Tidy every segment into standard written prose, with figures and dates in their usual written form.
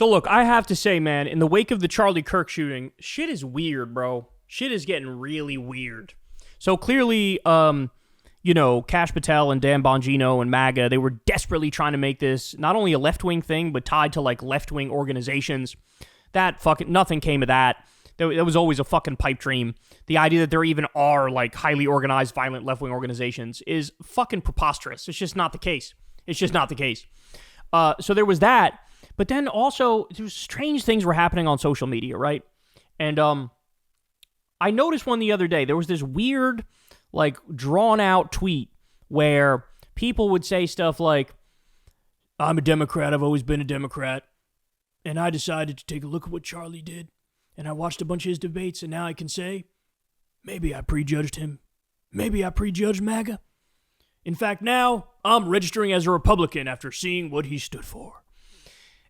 So look, I have to say, man, in the wake of the Charlie Kirk shooting, shit is weird, bro. Shit is getting really weird. So clearly, Kash Patel and Dan Bongino and MAGA, they were desperately trying to make this not only a left-wing thing, but tied to like left-wing organizations. Nothing came of that. It was always a fucking pipe dream. The idea that there even are like highly organized, violent left-wing organizations is fucking preposterous. It's just not the case. So there was that. But then also, strange things were happening on social media, right? And I noticed one the other day. There was this weird, like, drawn-out tweet where people would say stuff like, I'm a Democrat, I've always been a Democrat, and I decided to take a look at what Charlie did, and I watched a bunch of his debates, and now I can say, maybe I prejudged him. Maybe I prejudged MAGA. In fact, now I'm registering as a Republican after seeing what he stood for.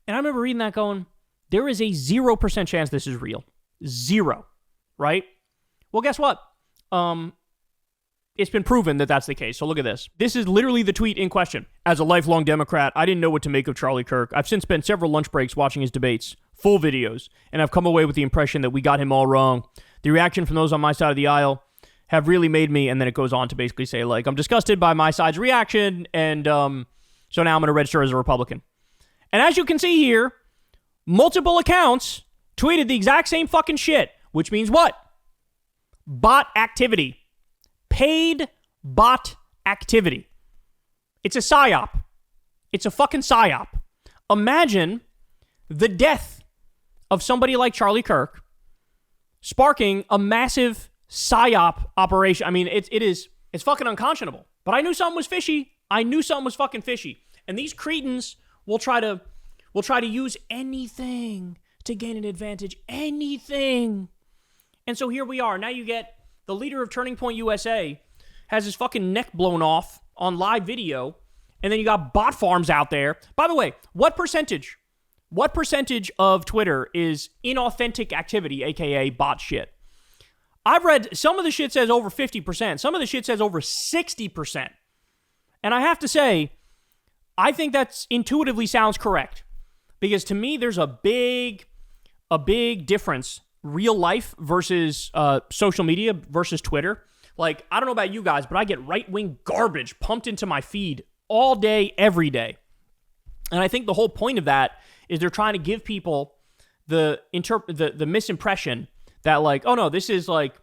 And I remember reading that going, there is a 0% chance this is real. 0. Right? Well, guess what? It's been proven that that's the case. So look at this. This is literally the tweet in question. As a lifelong Democrat, I didn't know what to make of Charlie Kirk. I've since spent several lunch breaks watching his debates, full videos, and I've come away with the impression that we got him all wrong. The reaction from those on my side of the aisle have really made me, and then it goes on to basically say, like, I'm disgusted by my side's reaction, and so now I'm going to register as a Republican. And as you can see here, multiple accounts tweeted the exact same fucking shit, which means what? Bot activity. Paid bot activity. It's a PSYOP. It's a fucking PSYOP. Imagine the death of somebody like Charlie Kirk sparking a massive PSYOP operation. I mean, it's fucking unconscionable. But I knew something was fishy. I knew something was fucking fishy. And these cretins will try to use anything to gain an advantage. Anything. And so here we are. Now you get the leader of Turning Point USA has his fucking neck blown off on live video. And then you got bot farms out there. By the way, what percentage of Twitter is inauthentic activity, aka bot shit? I've read some of the shit says over 50%. Some of the shit says over 60%. And I have to say, I think that's intuitively sounds correct. Because to me, there's a big difference. Real life versus social media versus Twitter. Like, I don't know about you guys, but I get right-wing garbage pumped into my feed all day, every day. And I think the whole point of that is they're trying to give people the misimpression that, like, oh no, this is like,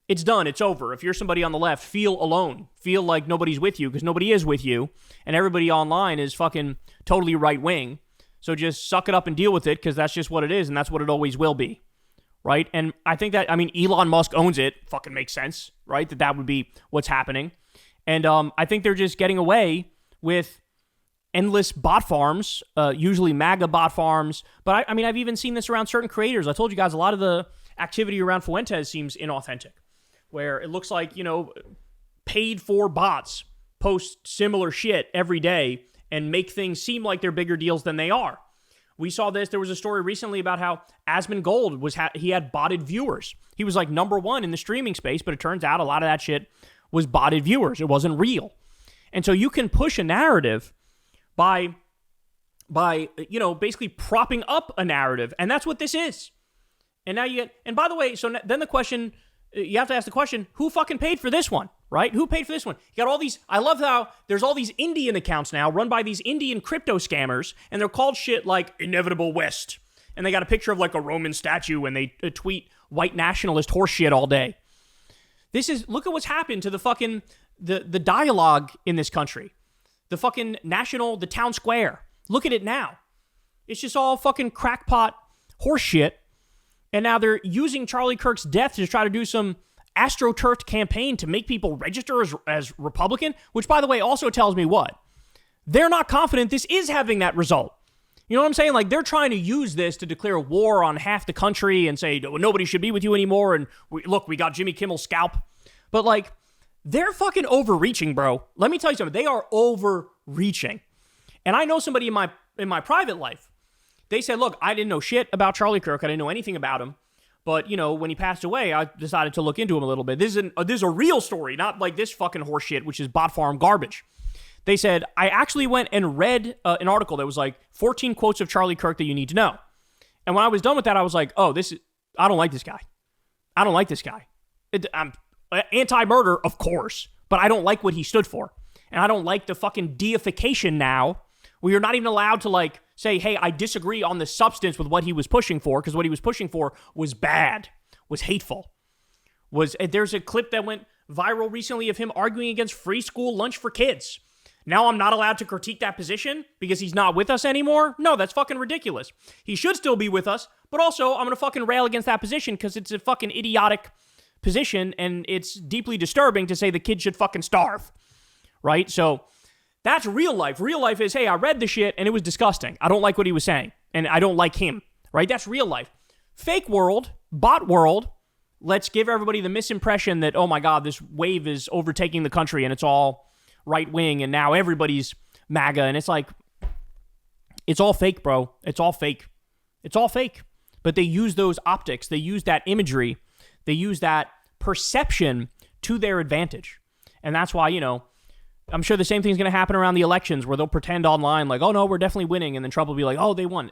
it's done, it's over. If you're somebody on the left, feel alone. Feel like nobody's with you, because nobody is with you. And everybody online is fucking totally right-wing. So just suck it up and deal with it, because that's just what it is, and that's what it always will be. Right? And I think that, I mean, Elon Musk owns it. Fucking makes sense, right? That would be what's happening. And I think they're just getting away with endless bot farms, usually MAGA bot farms. But I mean, I've even seen this around certain creators. I told you guys a lot of the activity around Fuentes seems inauthentic, where it looks like, paid for bots post similar shit every day and make things seem like they're bigger deals than they are. We saw this. There was a story recently about how Asmongold he had botted viewers. He was like number one in the streaming space, but it turns out a lot of that shit was botted viewers. It wasn't real. And so you can push a narrative by basically propping up a narrative, and that's what this is. And now and by the way, so then the question, you have to ask the question, who fucking paid for this one, right? Who paid for this one? You got all these, I love how there's all these Indian accounts now run by these Indian crypto scammers, and they're called shit like Inevitable West. And they got a picture of like a Roman statue, and they tweet white nationalist horseshit all day. Look at what's happened to the fucking, the dialogue in this country. The fucking the town square. Look at it now. It's just all fucking crackpot horseshit. And now they're using Charlie Kirk's death to try to do some AstroTurf campaign to make people register as Republican, which, by the way, also tells me what? They're not confident this is having that result. You know what I'm saying? Like, they're trying to use this to declare war on half the country and say, nobody should be with you anymore, and we got Jimmy Kimmel's scalp. But, like, they're fucking overreaching, bro. Let me tell you something. They are overreaching. And I know somebody in my private life. They said, look, I didn't know shit about Charlie Kirk. I didn't know anything about him. But, when he passed away, I decided to look into him a little bit. This is a real story, not like this fucking horse shit, which is bot farm garbage. They said, I actually went and read an article that was like 14 quotes of Charlie Kirk that you need to know. And when I was done with that, I was like, oh, I don't like this guy. I don't like this guy. I'm anti-murder, of course, but I don't like what he stood for. And I don't like the fucking deification now where you're not even allowed to like say, hey, I disagree on the substance with what he was pushing for, because what he was pushing for was bad, was hateful. There's a clip that went viral recently of him arguing against free school lunch for kids. Now I'm not allowed to critique that position because he's not with us anymore? No, that's fucking ridiculous. He should still be with us, but also I'm going to fucking rail against that position because it's a fucking idiotic position and it's deeply disturbing to say the kid should fucking starve, right? So that's real life. Real life is, hey, I read the shit and it was disgusting. I don't like what he was saying and I don't like him, right? That's real life. Fake world, bot world, let's give everybody the misimpression that, oh my God, this wave is overtaking the country and it's all right wing and now everybody's MAGA. And it's like, it's all fake, bro. It's all fake. It's all fake. But they use those optics. They use that imagery. They use that perception to their advantage. And that's why, I'm sure the same thing's going to happen around the elections where they'll pretend online like, oh no, we're definitely winning. And then Trump will be like, oh, they won.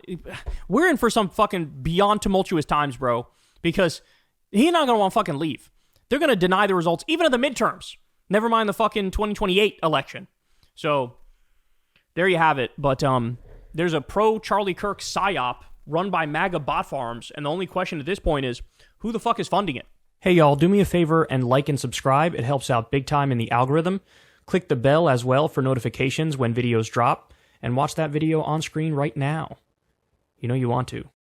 We're in for some fucking beyond tumultuous times, bro, because he's not going to want to fucking leave. They're going to deny the results, even of the midterms. Never mind the fucking 2028 election. So there you have it. But there's a pro-Charlie Kirk PSYOP run by MAGA bot farms. And the only question at this point is, who the fuck is funding it? Hey, y'all, do me a favor and like and subscribe. It helps out big time in the algorithm. Click the bell as well for notifications when videos drop. And watch that video on screen right now. You know you want to.